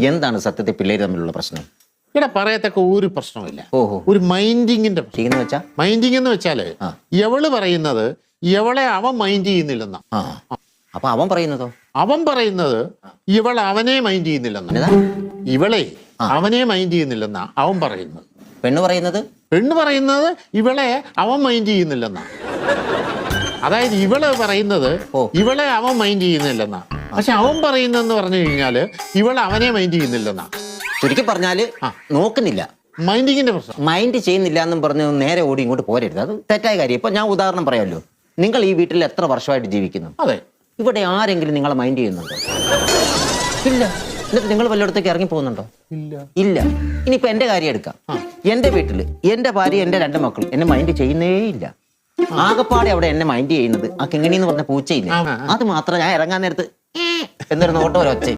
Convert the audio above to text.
എന്താണ് സത്യത്തിൽ പിള്ളേര് തമ്മിലുള്ള പ്രശ്നം? ഇവിടെ പറയത്തക്ക ഒരു പ്രശ്നമില്ല. ഓഹോ. ഒരു മൈൻഡിങ്ങിന്റെ എന്ന് വെച്ചാ മൈൻഡിങ് എന്ന് വെച്ചാല് എവള് പറയുന്നത് ഇവളെ അവൻ മൈൻഡ് ചെയ്യുന്നില്ലെന്നാ. അപ്പൊ അവൻ പറയുന്നതോ? അവൻ പറയുന്നത് ഇവൾ അവനെ മൈൻഡ് ചെയ്യുന്നില്ലെന്നാ. ഇവളെ അവനെ മൈൻഡ് ചെയ്യുന്നില്ലെന്നാ അവൻ പറയുന്നത്. പെണ്ണ് പറയുന്നത്? പെണ്ണ് പറയുന്നത് ഇവളെ അവൻ മൈൻഡ് ചെയ്യുന്നില്ലെന്നാ. അതായത് ഇവള് പറയുന്നത് ഇവളെ അവൻ മൈൻഡ് ചെയ്യുന്നില്ലെന്നാ. പക്ഷെ അവൻ പറയുന്നെന്ന് പറഞ്ഞു കഴിഞ്ഞാല് ഇവളെ അവനെ മൈൻഡ് ചെയ്യുന്നില്ലെന്നാ. ചുരുക്കി പറഞ്ഞാല് നോക്കുന്നില്ല. മൈൻഡിങ്ങിന്റെ പ്രശ്നം. മൈൻഡ് ചെയ്യുന്നില്ല എന്നും പറഞ്ഞ് നേരെ ഓടി ഇങ്ങോട്ട് പോരരുത്. അത് തെറ്റായ കാര്യം. ഇപ്പൊ ഞാൻ ഉദാഹരണം പറയാമല്ലോ. നിങ്ങൾ ഈ വീട്ടിൽ എത്ര വർഷമായിട്ട് ജീവിക്കുന്നു? അതെ. ഇവിടെ ആരെങ്കിലും നിങ്ങളെ മൈൻഡ് ചെയ്യുന്നുണ്ടോ? ഇല്ല. എന്നിട്ട് നിങ്ങൾ വല്ലയിടത്തേക്ക് ഇറങ്ങി പോകുന്നുണ്ടോ? ഇല്ല. ഇനിയിപ്പോ എന്റെ കാര്യം എടുക്കാം. എന്റെ വീട്ടില് എന്റെ ഭാര്യ എന്റെ 2 മക്കളും എന്നെ മൈൻഡ് ചെയ്യുന്നേ ഇല്ല. ആകപ്പാടെ അവിടെ എന്നെ മൈൻഡ് ചെയ്യുന്നത് ആ കിങ്ങിണി എന്ന് പറഞ്ഞ പൂച്ചയില്ല. അത് മാത്രം ഞാൻ ഇറങ്ങാൻ നേരത്ത് എന്നൊരു നോട്ടം ഒരൊച്ച.